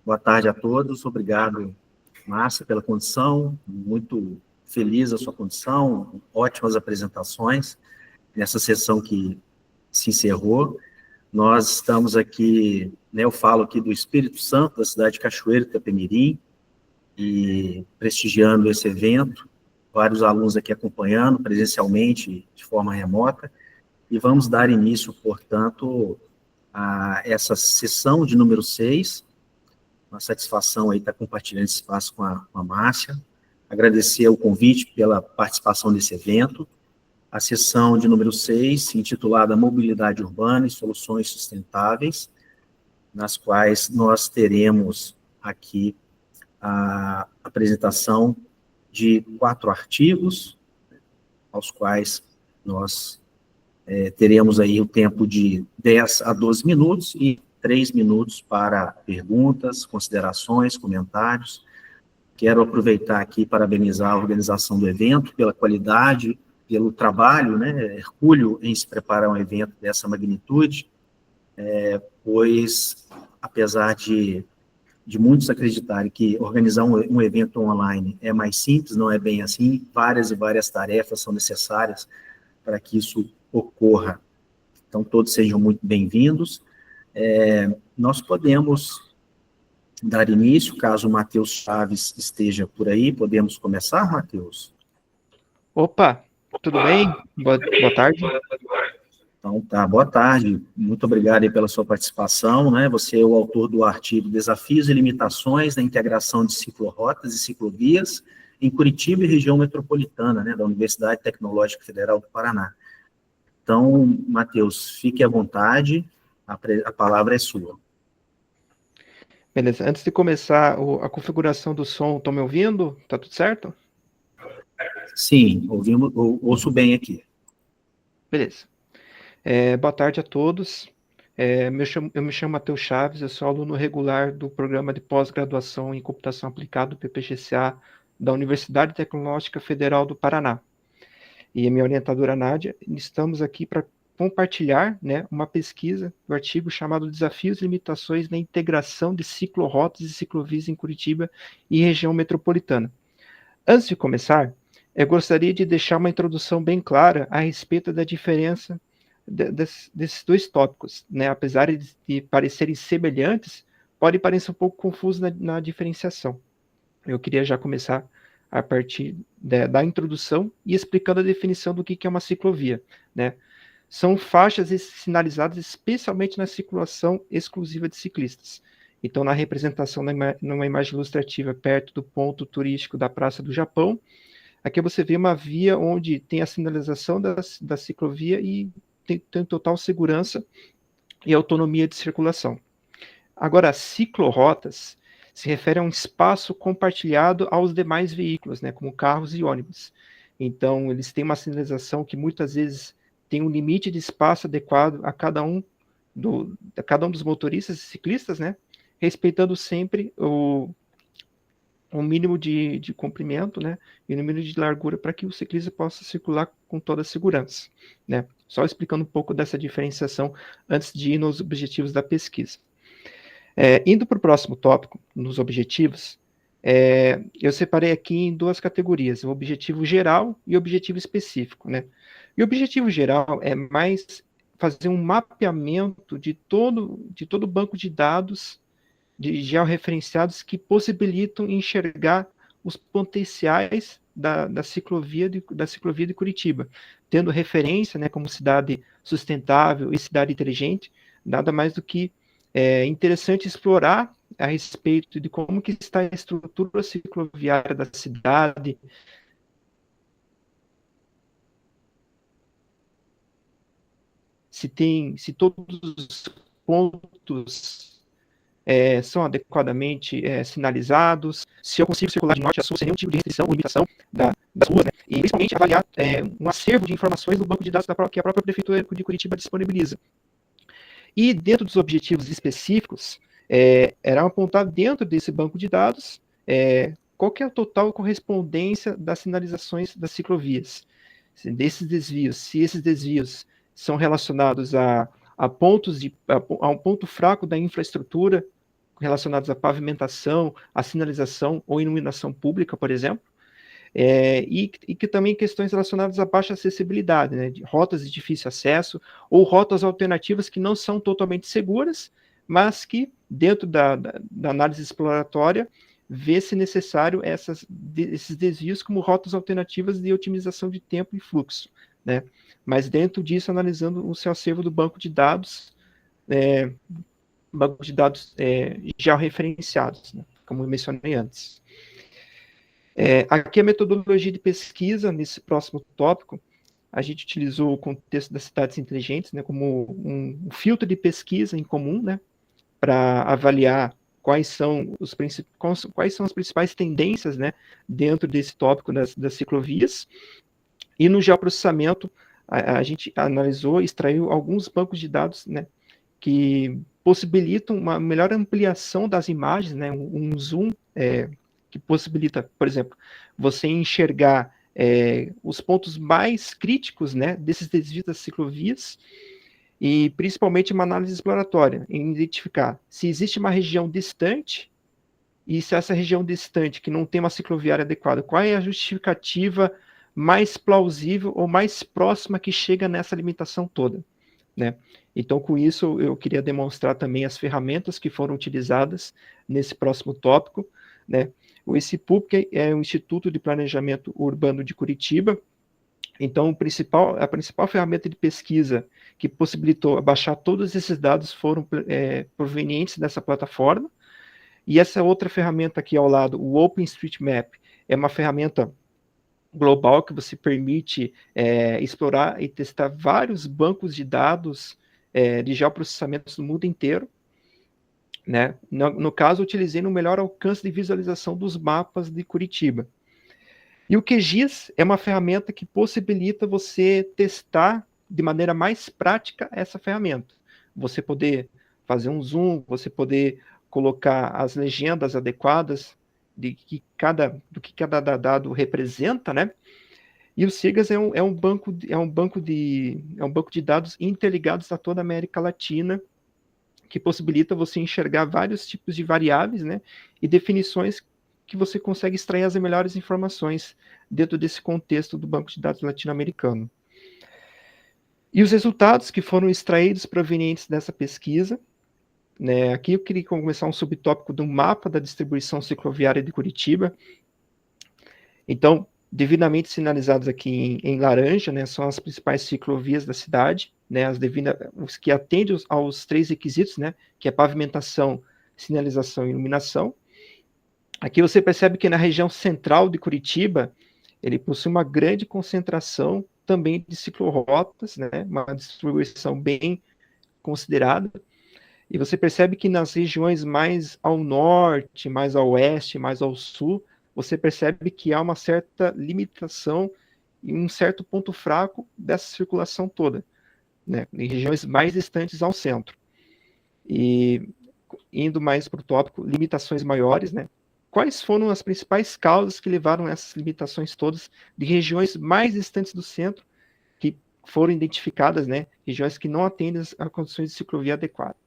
Boa tarde a todos. Obrigado, Márcia, pela condição. Muito feliz a sua condição. Ótimas apresentações nessa sessão que se encerrou. Nós estamos aqui, né, eu falo aqui do Espírito Santo, da cidade de Cachoeiro, Itapemirim, e prestigiando esse evento. Vários alunos aqui acompanhando presencialmente, de forma remota. E vamos dar início, portanto, a essa sessão de número 6. Uma satisfação aí estar compartilhando esse espaço com a Márcia. Agradecer o convite pela participação nesse evento. A sessão de número 6, intitulada Mobilidade Urbana e Soluções Sustentáveis, nas quais nós teremos aqui a apresentação de 4 artigos, aos quais nós teremos aí o tempo de 10 a 12 minutos e 3 minutos para perguntas, considerações, comentários. Quero aproveitar aqui e parabenizar a organização do evento pela qualidade, pelo trabalho, né, hercúleo em se preparar um evento dessa magnitude, pois, apesar de muitos acreditarem que organizar um evento online é mais simples, não é bem assim, várias e várias tarefas são necessárias para que isso ocorra. Então, todos sejam muito bem-vindos. Nós podemos dar início, caso o Matheus Chaves esteja por aí. Podemos começar, Matheus? Opa, tudo bem? Boa tarde. Então, tá, boa tarde. Muito obrigado aí pela sua participação, né? Você é o autor do artigo Desafios e Limitações da Integração de Ciclorotas e Ciclovias em Curitiba e região metropolitana, né, da Universidade Tecnológica Federal do Paraná. Então, Matheus, fique à vontade, a palavra é sua. Beleza, antes de começar a configuração do som, estão me ouvindo? Tá tudo certo? Sim, ouço bem aqui. Beleza. Boa tarde a todos. Eu me chamo Matheus Chaves, eu sou aluno regular do programa de pós-graduação em computação aplicada, PPGCA, da Universidade Tecnológica Federal do Paraná. E a minha orientadora Nádia, estamos aqui para compartilhar, né, uma pesquisa do artigo chamado Desafios e Limitações na Integração de Ciclorotas e Ciclovias em Curitiba e região metropolitana. Antes de começar, eu gostaria de deixar uma introdução bem clara a respeito da diferença desses dois tópicos, né? Apesar de parecerem semelhantes, pode parecer um pouco confuso na diferenciação. Eu queria já começar a partir da introdução e explicando a definição do que é uma ciclovia, né? São faixas sinalizadas especialmente na circulação exclusiva de ciclistas. Então, na representação numa imagem ilustrativa perto do ponto turístico da Praça do Japão, aqui você vê uma via onde tem a sinalização da ciclovia e tem total segurança e autonomia de circulação. Agora, as ciclorotas se refere a um espaço compartilhado aos demais veículos, né, como carros e ônibus. Então, eles têm uma sinalização que muitas vezes tem um limite de espaço adequado a cada um dos motoristas e ciclistas, né, respeitando sempre o mínimo de comprimento, né, e o mínimo de largura para que o ciclista possa circular com toda a segurança, né. Só explicando um pouco dessa diferenciação antes de ir nos objetivos da pesquisa. Indo para o próximo tópico, nos objetivos, eu separei aqui em 2 categorias, o objetivo geral e o objetivo específico, né? E o objetivo geral é mais fazer um mapeamento de todo o banco de dados de georreferenciados que possibilitam enxergar os potenciais da ciclovia de Curitiba, tendo referência, né, como cidade sustentável e cidade inteligente, nada mais do que interessante explorar a respeito de como que está a estrutura cicloviária da cidade, se todos os pontos são adequadamente sinalizados, se eu consigo circular de norte a sul sem nenhum tipo de restrição ou limitação das ruas, né? E principalmente avaliar um acervo de informações do banco de dados que a própria Prefeitura de Curitiba disponibiliza. E dentro dos objetivos específicos, era apontar dentro desse banco de dados qual que é a total correspondência das sinalizações das ciclovias, desses desvios, se esses desvios são relacionados a um ponto fraco da infraestrutura relacionados à pavimentação, à sinalização ou iluminação pública, por exemplo, e que também questões relacionadas à baixa acessibilidade, né, de rotas de difícil acesso ou rotas alternativas que não são totalmente seguras, mas que, dentro da análise exploratória, vê-se necessário esses desvios como rotas alternativas de otimização de tempo e fluxo, né? Mas dentro disso, analisando o seu acervo do banco de dados, georreferenciados, né? Como eu mencionei antes. Aqui a metodologia de pesquisa, nesse próximo tópico, a gente utilizou o contexto das cidades inteligentes, né, como um filtro de pesquisa em comum, né, para avaliar quais são as principais tendências, né, dentro desse tópico das ciclovias. E no geoprocessamento, a gente analisou e extraiu alguns bancos de dados, né, que possibilitam uma melhor ampliação das imagens, né, um zoom que possibilita, por exemplo, você enxergar os pontos mais críticos, né, desses desvios das ciclovias, e principalmente uma análise exploratória, em identificar se existe uma região distante, e se essa região distante, que não tem uma cicloviária adequada, qual é a justificativa mais plausível ou mais próxima que chega nessa limitação toda, né? Então, com isso, eu queria demonstrar também as ferramentas que foram utilizadas nesse próximo tópico, né? O ICPUB é o Instituto de Planejamento Urbano de Curitiba. Então, a principal ferramenta de pesquisa que possibilitou baixar todos esses dados foram provenientes dessa plataforma. E essa outra ferramenta aqui ao lado, o OpenStreetMap, é uma ferramenta global que você permite explorar e testar vários bancos de dados de geoprocessamentos no mundo inteiro, né? No caso, eu utilizei no melhor alcance de visualização dos mapas de Curitiba. E o QGIS é uma ferramenta que possibilita você testar de maneira mais prática essa ferramenta. Você poder fazer um zoom, você poder colocar as legendas adequadas do que cada dado representa, né? E o SIGAS é um banco de dados interligados a toda a América Latina, que possibilita você enxergar vários tipos de variáveis, né? E definições que você consegue extrair as melhores informações dentro desse contexto do banco de dados latino-americano. E os resultados que foram extraídos provenientes dessa pesquisa, né, aqui eu queria começar um subtópico do mapa da distribuição cicloviária de Curitiba. Então, devidamente sinalizados aqui em laranja, né, são as principais ciclovias da cidade, né, os que atendem aos 3 requisitos, né, que é pavimentação, sinalização e iluminação. Aqui você percebe que na região central de Curitiba, ele possui uma grande concentração também de ciclorotas, né, uma distribuição bem considerada. E você percebe que nas regiões mais ao norte, mais ao oeste, mais ao sul, você percebe que há uma certa limitação e um certo ponto fraco dessa circulação toda, né, em regiões mais distantes ao centro. E indo mais para o tópico, limitações maiores, né? Quais foram as principais causas que levaram essas limitações todas de regiões mais distantes do centro, que foram identificadas, né, regiões que não atendem a condições de ciclovia adequadas?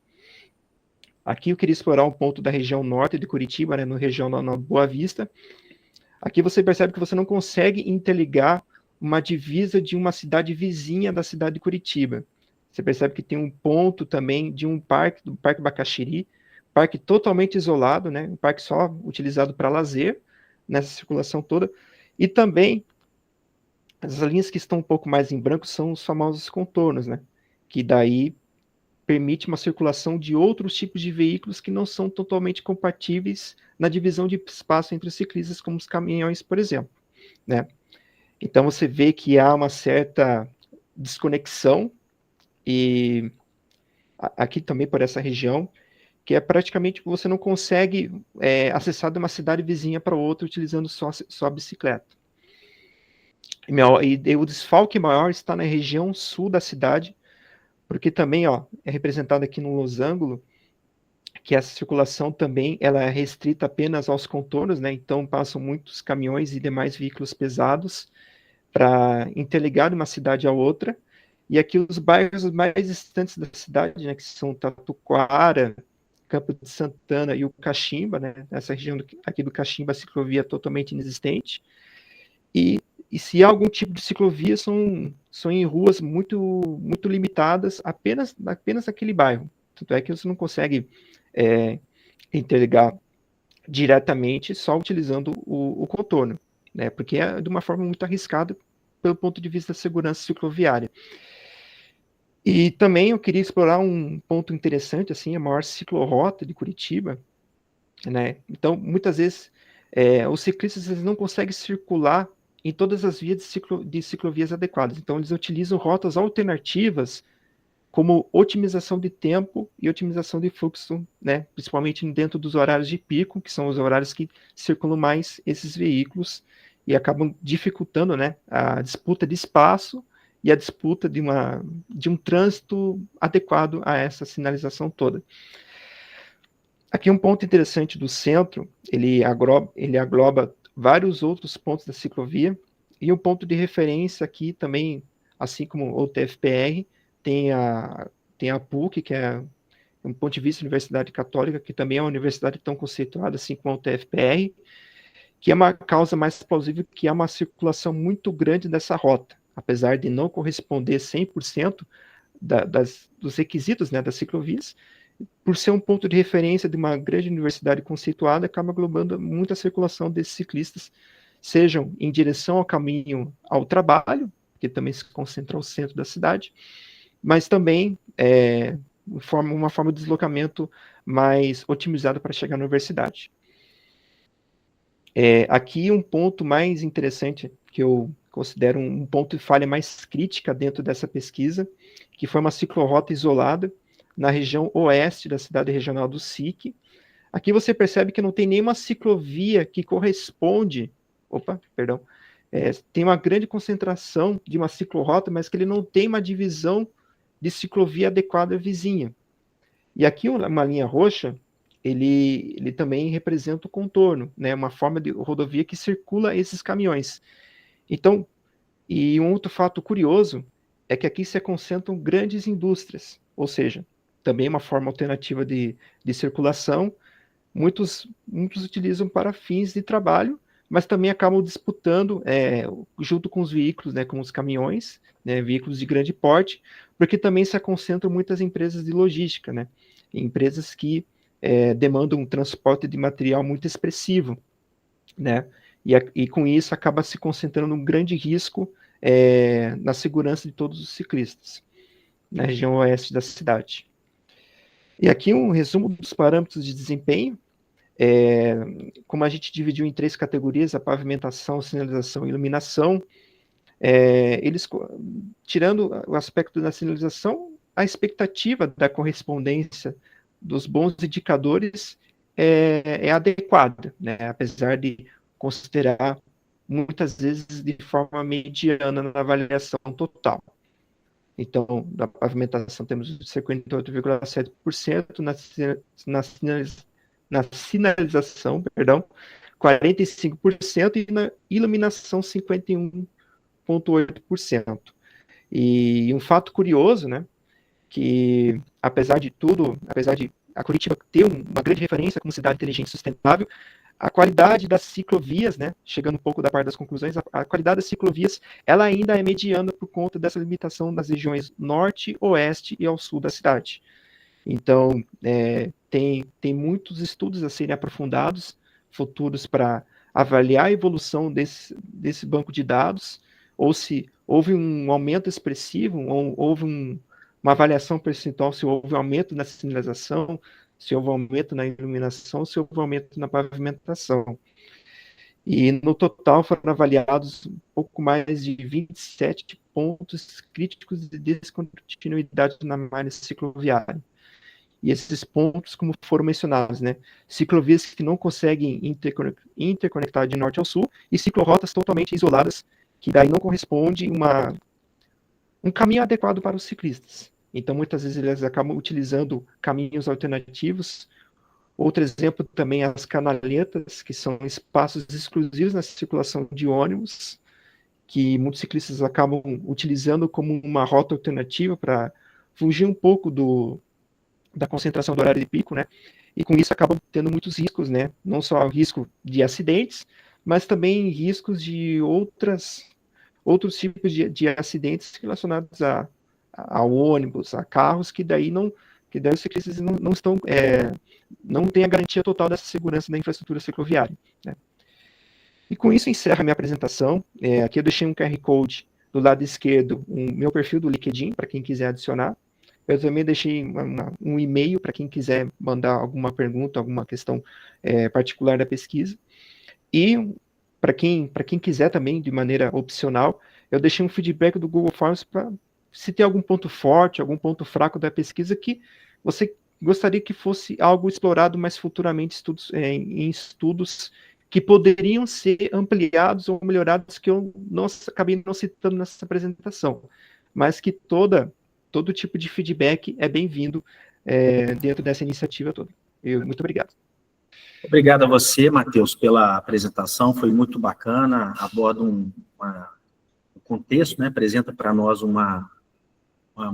Aqui eu queria explorar um ponto da região norte de Curitiba, né, na região da Boa Vista. Aqui você percebe que você não consegue interligar uma divisa de uma cidade vizinha da cidade de Curitiba. Você percebe que tem um ponto também de um parque, do Parque Bacaxiri, parque totalmente isolado, né, um parque só utilizado para lazer, nessa circulação toda. E também, as linhas que estão um pouco mais em branco são os famosos contornos, né, que daí permite uma circulação de outros tipos de veículos que não são totalmente compatíveis na divisão de espaço entre os ciclistas, como os caminhões, por exemplo, né. Então você vê que há uma certa desconexão, e aqui também por essa região, que é praticamente você não consegue acessar de uma cidade vizinha para outra utilizando só a bicicleta. E o desfalque maior está na região sul da cidade, porque também é representado aqui no losango, que essa circulação também ela é restrita apenas aos contornos, né? Então passam muitos caminhões e demais veículos pesados para interligar de uma cidade a outra. E aqui os bairros mais distantes da cidade, né, que são Tatuquara, Campo de Santana e o Caximba, né? Nessa região aqui do Caximba, a ciclovia é totalmente inexistente. E se há algum tipo de ciclovia, são em ruas muito limitadas, apenas naquele bairro. Tanto é que você não consegue interligar diretamente só utilizando o contorno, né? Porque é de uma forma muito arriscada pelo ponto de vista da segurança cicloviária. E também eu queria explorar um ponto interessante, assim, a maior ciclorrota de Curitiba, né? Então, muitas vezes, os ciclistas eles não conseguem circular em todas as vias de ciclovias adequadas. Então, eles utilizam rotas alternativas como otimização de tempo e otimização de fluxo, né? Principalmente dentro dos horários de pico, que são os horários que circulam mais esses veículos e acabam dificultando, né, a disputa de espaço e a disputa de um trânsito adequado a essa sinalização toda. Aqui um ponto interessante do centro, ele agloba vários outros pontos da ciclovia, e um ponto de referência aqui também, assim como o TFPR, tem a PUC, que é um ponto de vista da Universidade Católica, que também é uma universidade tão conceituada assim como o TFPR, que é uma causa mais plausível que há uma circulação muito grande dessa rota, apesar de não corresponder 100% dos requisitos, né, das ciclovias, por ser um ponto de referência de uma grande universidade conceituada, acaba aglobando muita circulação desses ciclistas, sejam em direção ao caminho ao trabalho, que também se concentra ao centro da cidade, mas também uma forma de deslocamento mais otimizada para chegar na universidade. Aqui um ponto mais interessante, que eu considero um ponto de falha mais crítica dentro dessa pesquisa, que foi uma ciclorrota isolada na região oeste da cidade regional do SIC. Aqui você percebe que não tem nenhuma ciclovia que corresponde. Tem uma grande concentração de uma ciclorrota, mas que ele não tem uma divisão de ciclovia adequada vizinha. E aqui uma linha roxa, ele também representa o contorno, né? Uma forma de rodovia que circula esses caminhões. Então, e um outro fato curioso é que aqui se concentram grandes indústrias, ou seja, também uma forma alternativa de circulação. Muitos utilizam para fins de trabalho, mas também acabam disputando junto com os veículos, né, com os caminhões, né, veículos de grande porte, porque também se concentram muitas empresas de logística, né, empresas que demandam um transporte de material muito expressivo, né, e com isso acaba se concentrando um grande risco na segurança de todos os ciclistas na região oeste da cidade. E aqui um resumo dos parâmetros de desempenho. Como a gente dividiu em 3 categorias, a pavimentação, sinalização e iluminação, eles, tirando o aspecto da sinalização, a expectativa da correspondência dos bons indicadores é adequada, né? Apesar de considerar muitas vezes de forma mediana na avaliação total. Então, da pavimentação temos 58,7%, na sinalização, 45%, e na iluminação 51,8%. E um fato curioso, né, que apesar de tudo, apesar de a Curitiba ter uma grande referência como cidade inteligente e sustentável, a qualidade das ciclovias, né, chegando um pouco da parte das conclusões, a qualidade das ciclovias, ela ainda é mediana por conta dessa limitação das regiões norte, oeste e ao sul da cidade. Então, tem muitos estudos a serem aprofundados, futuros, para avaliar a evolução desse banco de dados, ou se houve um aumento expressivo, ou houve uma avaliação percentual, se houve um aumento na sinalização, se houve um aumento na iluminação, se houve um aumento na pavimentação. E no total foram avaliados um pouco mais de 27 pontos críticos de descontinuidade na malha cicloviária. E esses pontos, como foram mencionados, né, ciclovias que não conseguem interconectar de norte ao sul e ciclorotas totalmente isoladas, que daí não corresponde um caminho adequado para os ciclistas. Então, muitas vezes eles acabam utilizando caminhos alternativos. Outro exemplo também as canaletas, que são espaços exclusivos na circulação de ônibus, que muitos ciclistas acabam utilizando como uma rota alternativa para fugir um pouco da concentração do horário de pico, né? E com isso acabam tendo muitos riscos, né? Não só o risco de acidentes, mas também riscos de outros tipos de acidentes relacionados a ônibus, a carros, que daí os ciclistas não estão, não tem a garantia total dessa segurança da infraestrutura cicloviária, né? E com isso encerra a minha apresentação. Aqui eu deixei um QR Code do lado esquerdo, meu perfil do LinkedIn, para quem quiser adicionar. Eu também deixei um e-mail para quem quiser mandar alguma pergunta, alguma questão particular da pesquisa. E para quem quiser também, de maneira opcional, eu deixei um feedback do Google Forms para se tem algum ponto forte, algum ponto fraco da pesquisa que você gostaria que fosse algo explorado mais futuramente em estudos que poderiam ser ampliados ou melhorados, que eu acabei não citando nessa apresentação, mas que todo tipo de feedback é bem-vindo dentro dessa iniciativa toda. Muito obrigado. Obrigado a você, Matheus, pela apresentação, foi muito bacana, aborda um contexto, né, apresenta para nós uma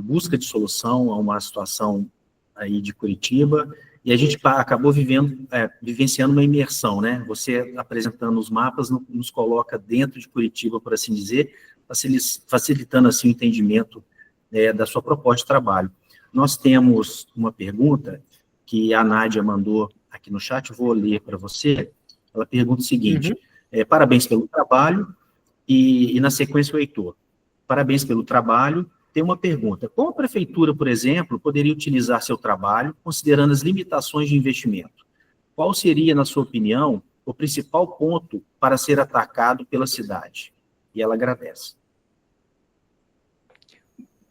busca de solução a uma situação aí de Curitiba, e a gente acabou vivenciando uma imersão, né? Você apresentando os mapas nos coloca dentro de Curitiba, por assim dizer, facilitando assim o entendimento da sua proposta de trabalho. Nós temos uma pergunta que a Nádia mandou aqui no chat, eu vou ler para você. Ela pergunta o seguinte: parabéns pelo trabalho, e na sequência o Heitor. Parabéns pelo trabalho. Tem uma pergunta: como a prefeitura, por exemplo, poderia utilizar seu trabalho, considerando as limitações de investimento? Qual seria, na sua opinião, o principal ponto para ser atacado pela cidade? E ela agradece.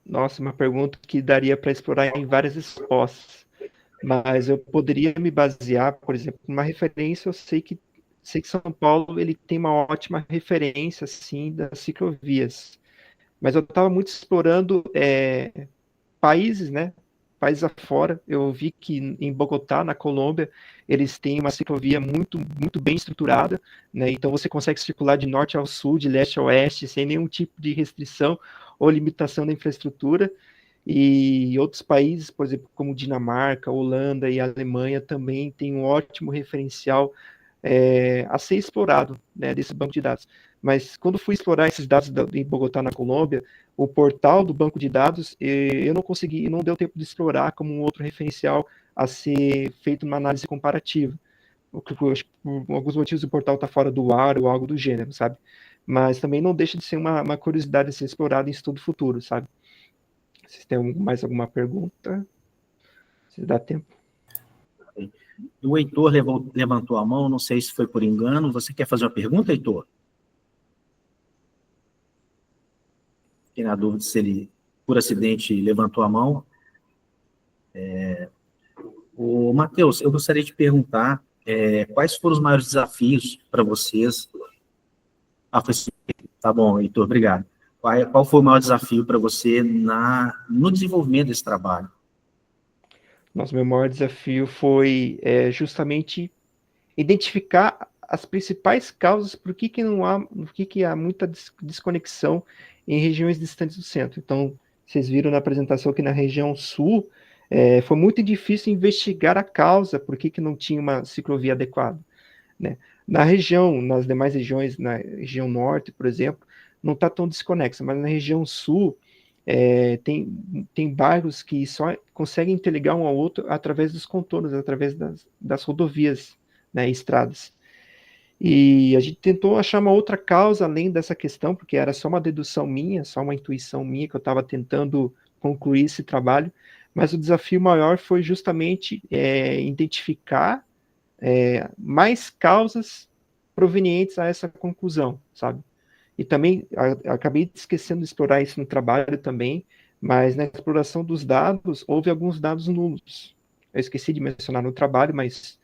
Nossa, uma pergunta que daria para explorar em várias respostas, mas eu poderia me basear, por exemplo, numa referência. Eu sei que São Paulo ele tem uma ótima referência assim das ciclovias, mas eu estava muito explorando países, né? Países afora. Eu vi que em Bogotá, na Colômbia, eles têm uma ciclovia muito, muito bem estruturada, né? Então você consegue circular de norte ao sul, de leste a oeste, sem nenhum tipo de restrição ou limitação da infraestrutura. E outros países, por exemplo, como Dinamarca, Holanda e Alemanha, também têm um ótimo referencial a ser explorado, né, desse banco de dados. Mas quando fui explorar esses dados em Bogotá, na Colômbia, o portal do banco de dados, eu não consegui, não deu tempo de explorar como um outro referencial a ser feito uma análise comparativa. Por alguns motivos o portal está fora do ar ou algo do gênero, sabe? Mas também não deixa de ser uma curiosidade a ser explorada em estudo futuro, sabe? Vocês têm mais alguma pergunta? Se dá tempo. O Heitor levantou a mão, não sei se foi por engano. Você quer fazer uma pergunta, Heitor? Fiquei na dúvida se ele, por acidente, levantou a mão. O Matheus, eu gostaria de perguntar quais foram os maiores desafios para vocês? Foi sim. Tá bom, Heitor, obrigado. Qual foi o maior desafio para você no desenvolvimento desse trabalho? Nosso meu maior desafio foi justamente identificar as principais causas por que há muita desconexão em regiões distantes do centro. Então, vocês viram na apresentação que na região sul foi muito difícil investigar a causa, por que não tinha uma ciclovia adequada, né? Nas demais regiões, na região norte, por exemplo, não está tão desconexa, mas na região sul tem bairros que só conseguem interligar um ao outro através dos contornos, através das rodovias, né, estradas. E a gente tentou achar uma outra causa além dessa questão, porque era só uma dedução minha, só uma intuição minha, que eu estava tentando concluir esse trabalho, mas o desafio maior foi justamente identificar mais causas provenientes a essa conclusão, sabe? E também acabei esquecendo de explorar isso no trabalho também, mas na exploração dos dados, houve alguns dados nulos. Eu esqueci de mencionar no trabalho, mas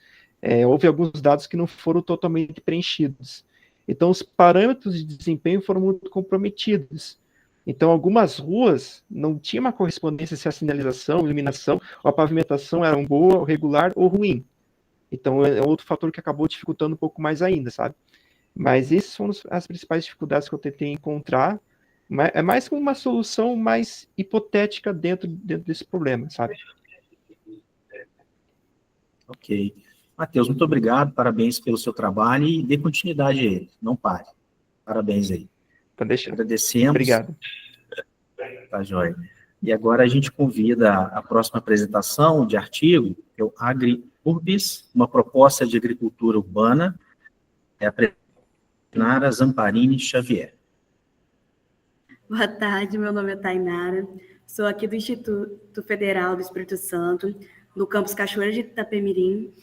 houve alguns dados que não foram totalmente preenchidos. Então, os parâmetros de desempenho foram muito comprometidos. Então, algumas ruas não tinha uma correspondência se a sinalização, iluminação ou a pavimentação eram boa, regular ou ruim. Então, é outro fator que acabou dificultando um pouco mais ainda, sabe? Mas essas são as principais dificuldades que eu tentei encontrar. É mais como uma solução mais hipotética dentro desse problema, sabe? Ok. Matheus, muito obrigado, parabéns pelo seu trabalho e dê continuidade a ele, não pare. Parabéns aí. Pode deixar. Agradecemos. Obrigado. Tá, joia. E agora a gente convida a próxima apresentação de artigo, que é o Agri Urbis, uma proposta de agricultura urbana, é a Tainara Zamparini Xavier. Boa tarde, meu nome é Tainara, sou aqui do Instituto Federal do Espírito Santo, no campus Cachoeira de Itapemirim,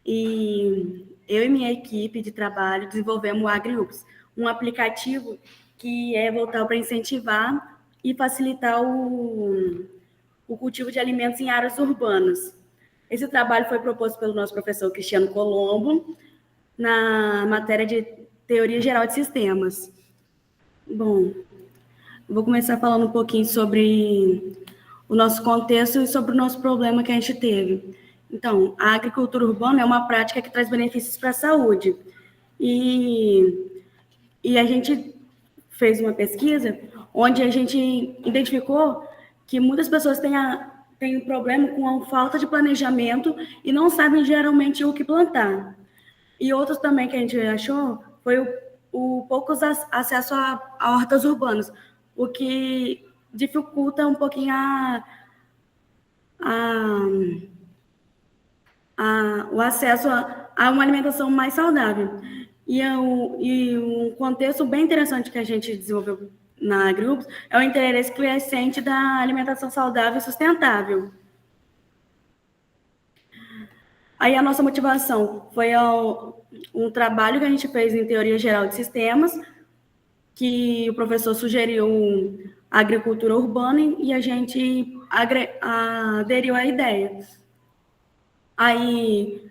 e eu e minha equipe de trabalho desenvolvemos o AgriUps, um aplicativo que é voltado para incentivar e facilitar o cultivo de alimentos em áreas urbanas. Esse trabalho foi proposto pelo nosso professor Cristiano Colombo, na matéria de Teoria Geral de Sistemas. Bom, vou começar falando um pouquinho sobre o nosso contexto e sobre o nosso problema que a gente teve. Então, a agricultura urbana é uma prática que traz benefícios para a saúde. E a gente fez uma pesquisa onde a gente identificou que muitas pessoas têm problema com a falta de planejamento e não sabem geralmente o que plantar. E outros também que a gente achou foi o pouco acesso a hortas urbanas, o que dificulta um pouquinho o acesso a uma alimentação mais saudável. E um contexto bem interessante que a gente desenvolveu na AgriUps é o interesse crescente da alimentação saudável e sustentável. Aí a nossa motivação foi um trabalho que a gente fez em Teoria Geral de Sistemas, que o professor sugeriu a agricultura urbana e a gente aderiu à ideia. Aí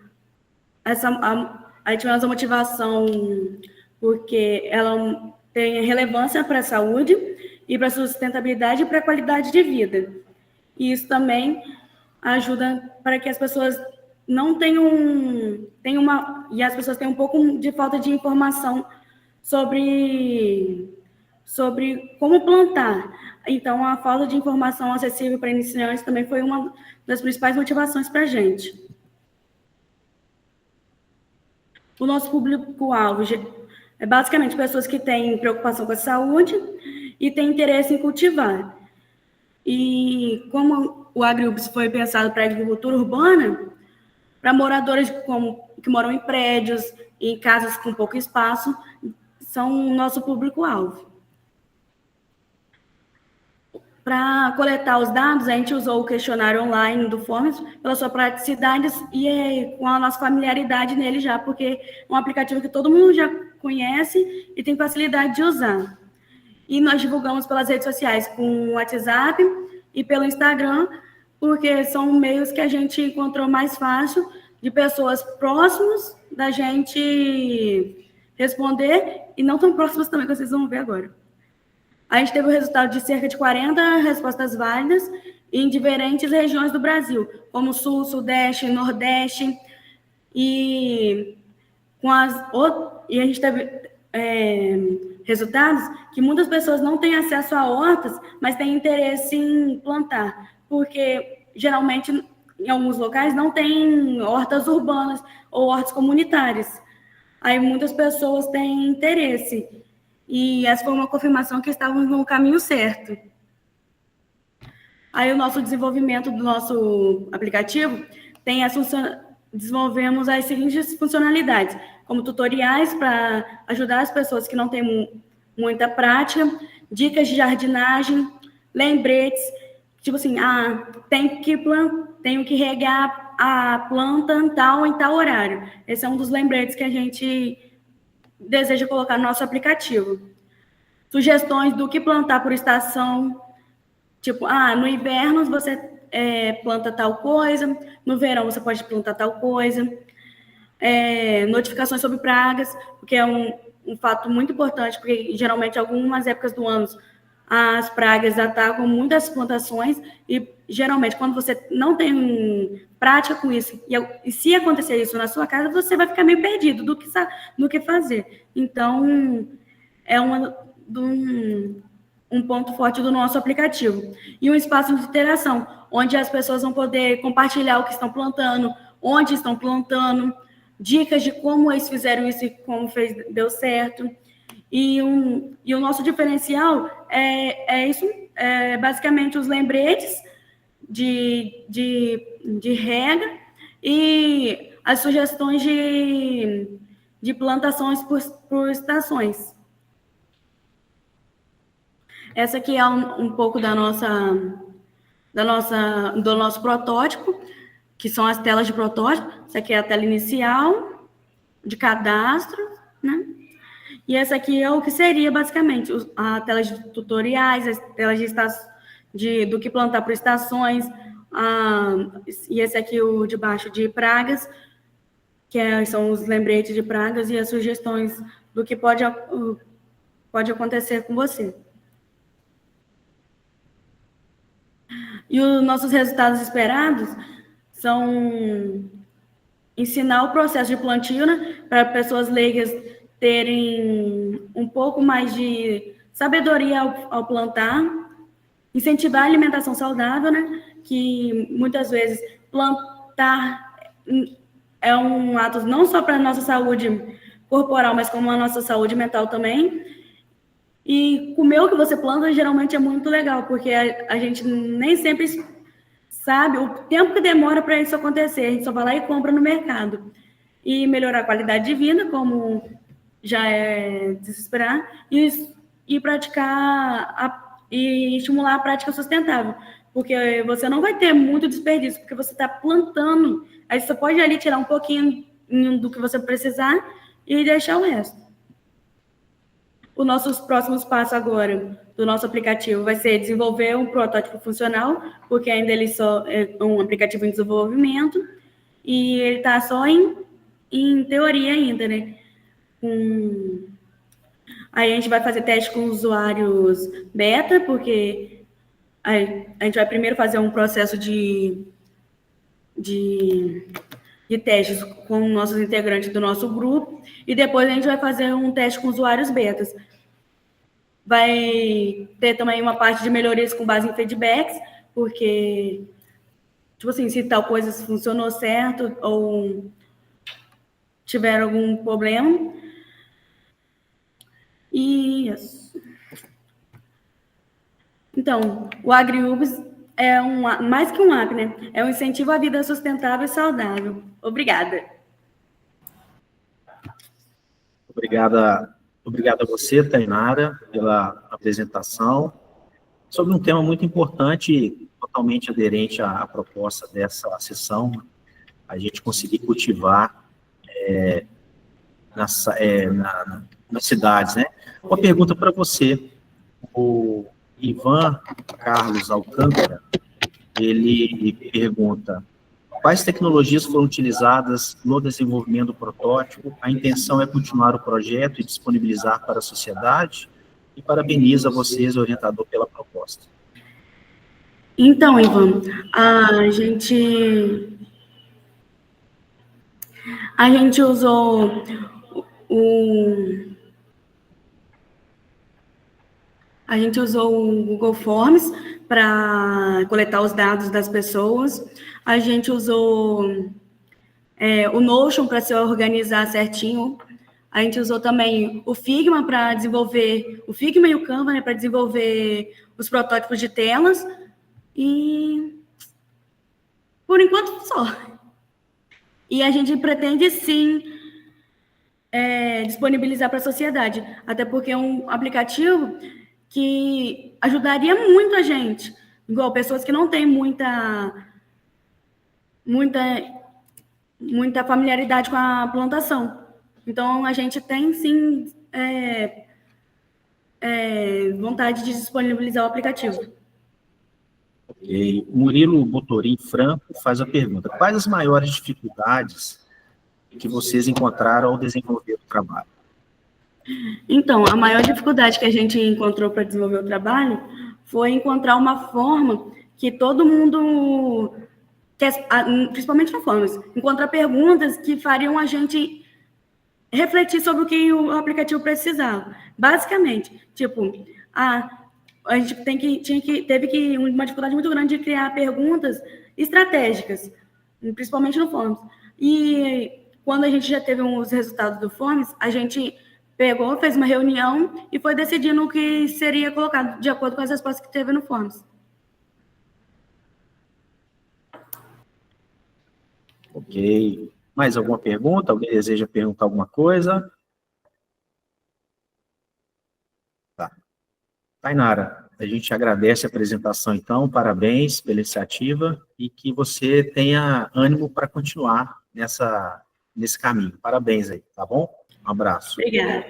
tivemos a motivação porque ela tem relevância para a saúde e para a sustentabilidade e para a qualidade de vida. E isso também ajuda para que as pessoas não tenham e as pessoas têm um pouco de falta de informação sobre como plantar. Então, a falta de informação acessível para iniciantes também foi uma das principais motivações para a gente. O nosso público-alvo é basicamente pessoas que têm preocupação com a saúde e têm interesse em cultivar. E como o AgriUps foi pensado para a agricultura urbana, para moradores que moram em prédios, em casas com pouco espaço, são o nosso público-alvo. Para coletar os dados, a gente usou o questionário online do Forms pela sua praticidade e com a nossa familiaridade nele já, porque é um aplicativo que todo mundo já conhece e tem facilidade de usar. E nós divulgamos pelas redes sociais com o WhatsApp e pelo Instagram, porque são meios que a gente encontrou mais fácil de pessoas próximas da gente responder e não tão próximas também, que vocês vão ver agora. A gente teve o resultado de cerca de 40 respostas válidas em diferentes regiões do Brasil, como Sul, Sudeste, Nordeste, e a gente teve resultados que muitas pessoas não têm acesso a hortas, mas têm interesse em plantar, porque geralmente em alguns locais não tem hortas urbanas ou hortas comunitárias. Aí muitas pessoas têm interesse. E essa foi uma confirmação que estávamos no caminho certo. Aí o nosso desenvolvimento do nosso aplicativo desenvolvemos as seguintes funcionalidades, como tutoriais para ajudar as pessoas que não têm muita prática, dicas de jardinagem, lembretes, tipo assim, tenho que regar a planta em tal horário. Esse é um dos lembretes que a gente deseja colocar no nosso aplicativo. Sugestões do que plantar por estação, tipo, no inverno você planta tal coisa, no verão você pode plantar tal coisa. Notificações sobre pragas, porque é um fato muito importante, porque geralmente algumas épocas do ano as pragas atacam muitas plantações e geralmente quando você não tem prática com isso e se acontecer isso na sua casa, você vai ficar meio perdido do que fazer. Então, é um ponto forte do nosso aplicativo. E um espaço de interação, onde as pessoas vão poder compartilhar o que estão plantando, onde estão plantando, dicas de como eles fizeram isso e como deu certo. E o nosso diferencial é isso, basicamente os lembretes de rega e as sugestões de plantações por estações. Essa aqui é um pouco do nosso protótipo, que são as telas de protótipo. Essa aqui é a tela inicial, de cadastro, né? E essa aqui é o que seria, basicamente, a tela de tutoriais, as telas do que plantar por estações, e esse aqui, o de baixo, de pragas, são os lembretes de pragas e as sugestões do que pode acontecer com você. E os nossos resultados esperados são ensinar o processo de plantio, né, para pessoas leigas terem um pouco mais de sabedoria ao plantar, incentivar a alimentação saudável, né, que muitas vezes plantar é um ato não só para a nossa saúde corporal, mas como a nossa saúde mental também. E comer o que você planta geralmente é muito legal, porque a gente nem sempre sabe o tempo que demora para isso acontecer. A gente só vai lá e compra no mercado. E melhorar a qualidade de vida, como já é de se esperar, e praticar e estimular a prática sustentável. Porque você não vai ter muito desperdício, porque você está plantando. Aí você pode ali tirar um pouquinho do que você precisar e deixar o resto. Os nossos próximos passos agora do nosso aplicativo vai ser desenvolver um protótipo funcional, porque ainda ele só é um aplicativo em desenvolvimento e ele está só em teoria ainda, né? Aí a gente vai fazer teste com usuários beta, porque a gente vai primeiro fazer um processo de testes com nossos integrantes do nosso grupo, e depois a gente vai fazer um teste com usuários betas. Vai ter também uma parte de melhorias com base em feedbacks, porque, tipo assim, se tal coisa funcionou certo ou tiver algum problema. E isso. Então, o AgriUbs é mais que um app, né? É um incentivo à vida sustentável e saudável. Obrigada. Obrigado a você, Tainara, pela apresentação sobre um tema muito importante e totalmente aderente à proposta dessa sessão, a gente conseguir cultivar nas cidades, né? Uma pergunta para você. O Ivan Carlos Alcântara, ele pergunta: quais tecnologias foram utilizadas no desenvolvimento do protótipo? A intenção é continuar o projeto e disponibilizar para a sociedade? E parabeniza vocês, orientador, pela proposta. Então, Ivan, a gente usou o Google Forms para coletar os dados das pessoas. A gente usou o Notion para se organizar certinho. A gente usou também o Figma para desenvolver, o Figma e o Canva, né, para desenvolver os protótipos de telas. E, por enquanto, só. E a gente pretende, sim, disponibilizar para a sociedade, até porque é um aplicativo que ajudaria muito a gente, igual pessoas que não têm muita familiaridade com a plantação. Então, a gente tem, sim, vontade de disponibilizar o aplicativo. Okay. Murilo Botorim Franco faz a pergunta: quais as maiores dificuldades que vocês encontraram ao desenvolver o trabalho? Então, a maior dificuldade que a gente encontrou para desenvolver o trabalho foi encontrar uma forma que todo mundo, principalmente performance, encontrar perguntas que fariam a gente refletir sobre o que o aplicativo precisava. Basicamente, tipo, a gente teve uma dificuldade muito grande de criar perguntas estratégicas. principalmente no FORMS. E quando a gente já teve os resultados do FORMS, a gente pegou, fez uma reunião e foi decidindo o que seria colocado de acordo com as respostas que teve no FORMS. Ok. Mais alguma pergunta? Alguém deseja perguntar alguma coisa? Tá. Tainara, a gente agradece a apresentação, então, parabéns pela iniciativa e que você tenha ânimo para continuar nesse caminho. Parabéns aí, tá bom? Um abraço. Obrigada.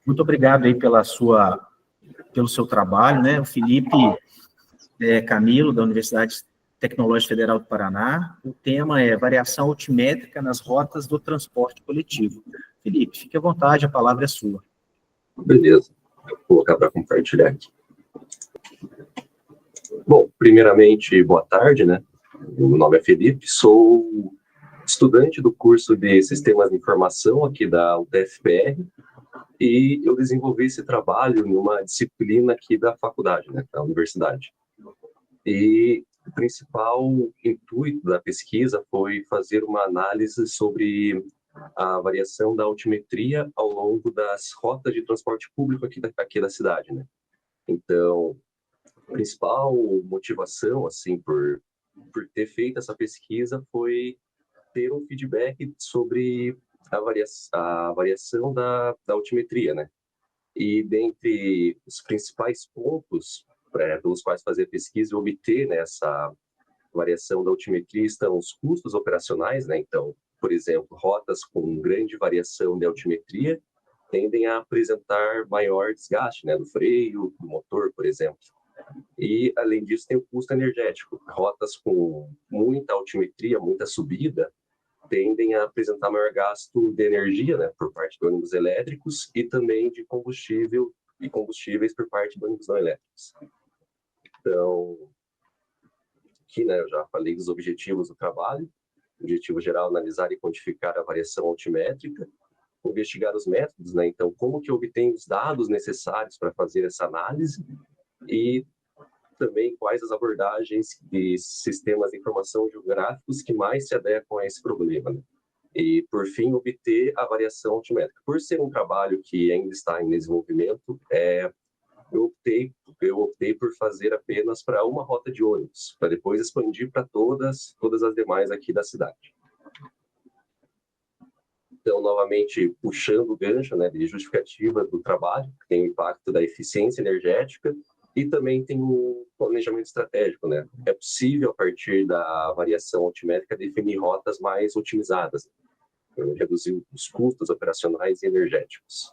Muito obrigado aí pelo seu trabalho, né? O Felipe Camilo, da Universidade Tecnológica Federal do Paraná. O tema é variação altimétrica nas rotas do transporte coletivo. Felipe, fique à vontade, a palavra é sua. Beleza, eu vou colocar para compartilhar aqui. Bom, primeiramente, boa tarde, né? Meu nome é Felipe, sou estudante do curso de Sistemas de Informação aqui da UTFPR e eu desenvolvi esse trabalho numa disciplina aqui da faculdade, né, da universidade. E o principal intuito da pesquisa foi fazer uma análise sobre a variação da altimetria ao longo das rotas de transporte público aqui da cidade, né? Então, a principal motivação, assim, por ter feito essa pesquisa foi ter um feedback sobre a variação da altimetria, né? E dentre os principais pontos pelos quais fazer pesquisa e obter, né, essa variação da altimetria estão os custos operacionais, né? Então, por exemplo, rotas com grande variação de altimetria tendem a apresentar maior desgaste, né, do freio, do motor, por exemplo. E, além disso, tem o custo energético. Rotas com muita altimetria, muita subida, tendem a apresentar maior gasto de energia, né, por parte de ônibus elétricos e também de combustível e combustíveis por parte de ônibus não elétricos. Então, aqui, né, eu já falei dos objetivos do trabalho. Objetivo geral, analisar e quantificar a variação altimétrica, investigar os métodos, né? Então, como que eu obtenho os dados necessários para fazer essa análise e também quais as abordagens de sistemas de informação geográficos que mais se adequam a esse problema, né? E, por fim, obter a variação altimétrica. Por ser um trabalho que ainda está em desenvolvimento, eu optei por fazer apenas para uma rota de ônibus, para depois expandir para todas as demais aqui da cidade. Então, novamente, puxando o gancho, né, de justificativa do trabalho, que tem o impacto da eficiência energética e também tem o planejamento estratégico, né? É possível, a partir da variação altimétrica, definir rotas mais otimizadas, reduzir os custos operacionais e energéticos.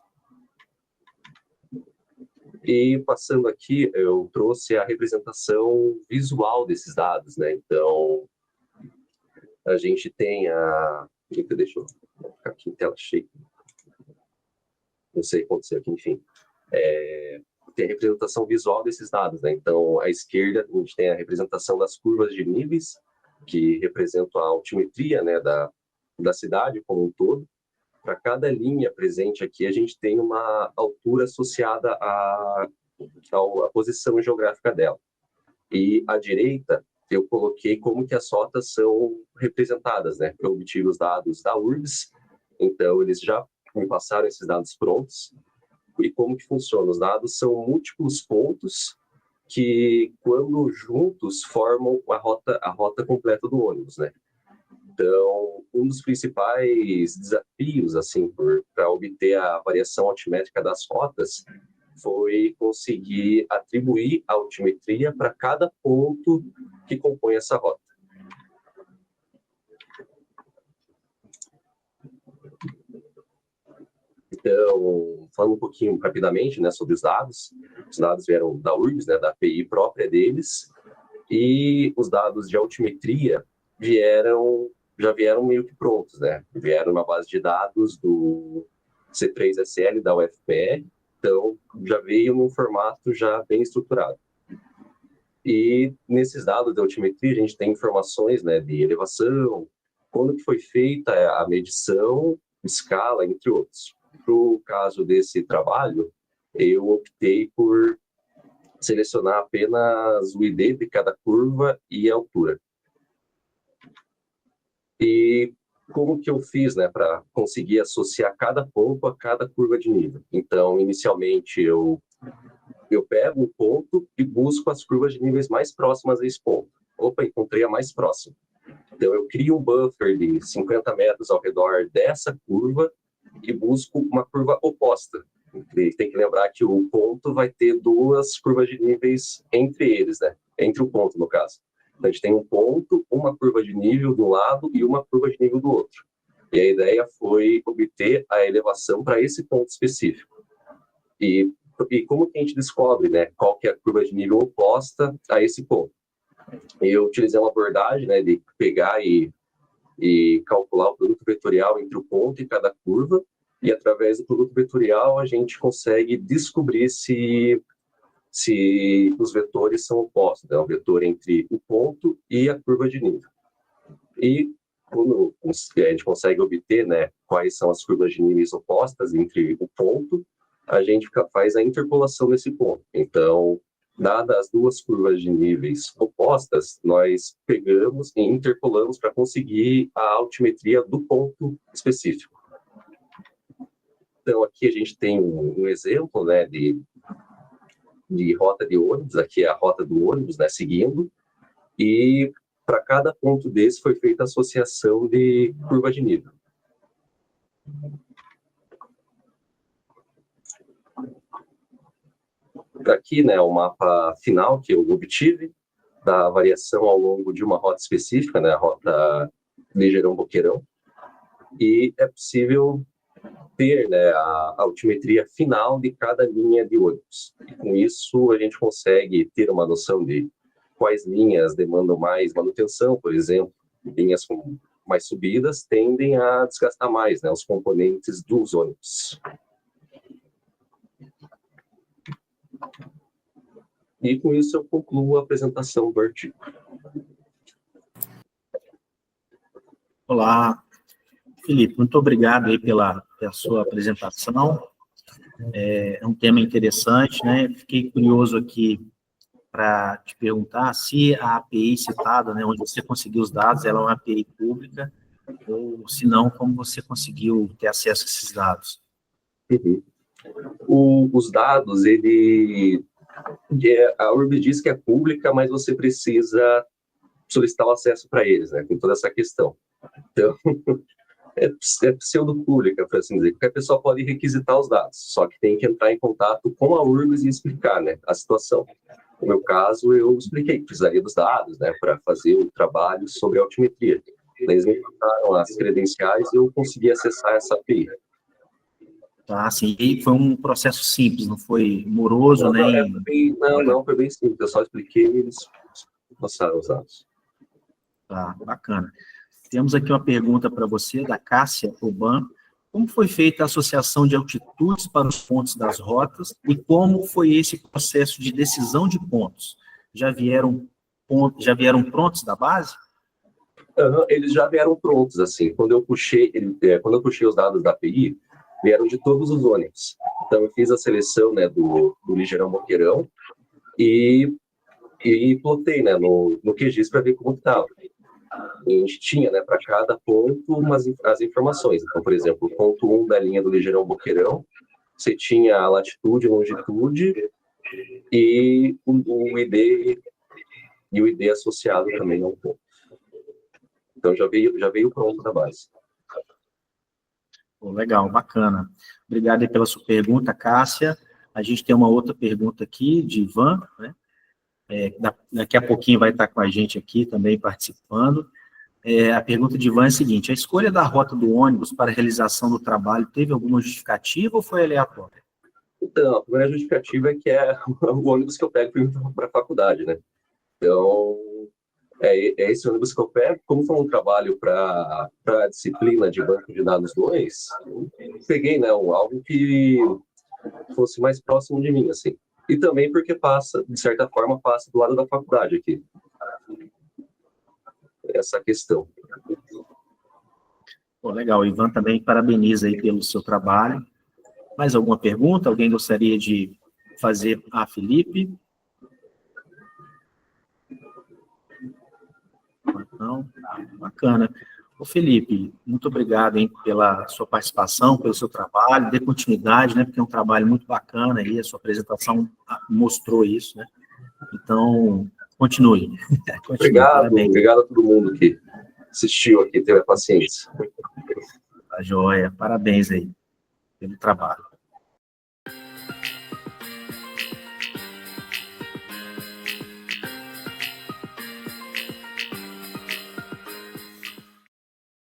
E passando aqui, eu trouxe a representação visual desses dados, né? Então, a gente tem deixa eu ficar aqui em tela cheia. Não sei o que aconteceu aqui, enfim. Tem a representação visual desses dados, né? Então, à esquerda, a gente tem a representação das curvas de níveis, que representam a altimetria, né, da cidade como um todo. Para cada linha presente aqui, a gente tem uma altura associada à posição geográfica dela. E à direita, eu coloquei como que as rotas são representadas, né? Eu obtive os dados da URBS, então eles já me passaram esses dados prontos. E como que funciona? Os dados são múltiplos pontos que, quando juntos, formam a rota completa do ônibus, né? Então, um dos principais desafios, assim, para obter a variação altimétrica das rotas foi conseguir atribuir a altimetria para cada ponto que compõe essa rota. Então, falando um pouquinho rapidamente, né, sobre os dados vieram da URBS, né, da API própria deles, e os dados de altimetria já vieram meio que prontos, né? Vieram uma base de dados do C3SL da UFPR, então já veio num formato já bem estruturado. E nesses dados de altimetria a gente tem informações, né, de elevação, quando que foi feita a medição, escala, entre outros. Para o caso desse trabalho, eu optei por selecionar apenas o ID de cada curva e a altura. E como que eu fiz, né, para conseguir associar cada ponto a cada curva de nível? Então, inicialmente, eu pego um ponto e busco as curvas de níveis mais próximas a esse ponto. Opa, encontrei a mais próxima. Então, eu crio um buffer de 50 metros ao redor dessa curva e busco uma curva oposta. Tem que lembrar que o ponto vai ter duas curvas de níveis entre eles, né? Entre o ponto, no caso. Então, a gente tem um ponto, uma curva de nível de um lado e uma curva de nível do outro. E a ideia foi obter a elevação para esse ponto específico. E como que a gente descobre, né, qual que é a curva de nível oposta a esse ponto? Eu utilizei uma abordagem, né, de pegar e calcular o produto vetorial entre o ponto e cada curva, e através do produto vetorial a gente consegue descobrir se os vetores são opostos, né, o vetor entre o ponto e a curva de nível. E quando a gente consegue obter, né, quais são as curvas de níveis opostas entre o ponto, a gente faz a interpolação nesse ponto. Então, dadas as duas curvas de níveis opostas, nós pegamos e interpolamos para conseguir a altimetria do ponto específico. Então, aqui a gente tem um exemplo, né, de rota de ônibus, aqui é a rota do ônibus, né, seguindo, e para cada ponto desse foi feita a associação de curva de nível. Aqui, né, o mapa final que eu obtive da variação ao longo de uma rota específica, né, a rota Ligeirão-Boqueirão, e é possível ter, né, a altimetria final de cada linha de ônibus. E com isso, a gente consegue ter uma noção de quais linhas demandam mais manutenção, por exemplo. Linhas com mais subidas tendem a desgastar mais, né, os componentes dos ônibus. E com isso eu concluo a apresentação do artigo. Olá, Felipe, muito obrigado aí pela sua apresentação. É um tema interessante, né? Fiquei curioso aqui para te perguntar se a API citada, né, onde você conseguiu os dados, ela é uma API pública, ou se não, como você conseguiu ter acesso a esses dados? Uhum. Os dados, a URB diz que é pública, mas você precisa solicitar o acesso para eles, né, com toda essa questão. Então, é pseudo-pública, por assim dizer. Qualquer pessoa pode requisitar os dados, só que tem que entrar em contato com a URBS e explicar, né, a situação. No meu caso, eu expliquei que precisaria dos dados, né, para fazer o trabalho sobre a altimetria. Eles me mandaram as credenciais e eu consegui acessar essa API. Tá, assim, e foi um processo simples, não foi moroso, não, nem... Não, foi bem simples. Eu só expliquei e eles passaram os dados. Tá, bacana. Temos aqui uma pergunta para você, da Cássia Oban. Como foi feita a associação de altitudes para os pontos das rotas e como foi esse processo de decisão de pontos? Já vieram prontos da base? Eles já vieram prontos, assim. Quando eu puxei os dados da API, vieram de todos os ônibus. Então, eu fiz a seleção, né, do Ligeirão-Boqueirão e plotei, né, no QGIS para ver como estava. A gente tinha, né, para cada ponto as informações. Então, por exemplo, o ponto 1 da linha do Ligeirão-Boqueirão, você tinha a latitude, longitude e o ID associado também ao ponto. Então, já veio pronto da base. Legal, bacana. Obrigado aí pela sua pergunta, Cássia. A gente tem uma outra pergunta aqui, de Ivan, né? Daqui a pouquinho vai estar com a gente aqui também participando. A pergunta de Ivan é a seguinte: a escolha da rota do ônibus para a realização do trabalho teve alguma justificativa ou foi aleatória? Então, a primeira justificativa é que é o ônibus que eu pego para a faculdade, né? Então, é esse ônibus que eu pego. Como foi um trabalho para a disciplina de banco de dados 2, eu peguei, né, algo que fosse mais próximo de mim, assim. E também porque passa, de certa forma, passa do lado da faculdade aqui. Essa questão. Legal, Ivan também parabeniza aí pelo seu trabalho. Mais alguma pergunta? Alguém gostaria de fazer a Felipe? Então, bacana. Ô Felipe, muito obrigado, hein, pela sua participação, pelo seu trabalho, dê continuidade, né, porque é um trabalho muito bacana aí, a sua apresentação mostrou isso, né? Então, continue. Obrigado a todo mundo que assistiu aqui, teve a paciência. Tá joia, parabéns aí pelo trabalho.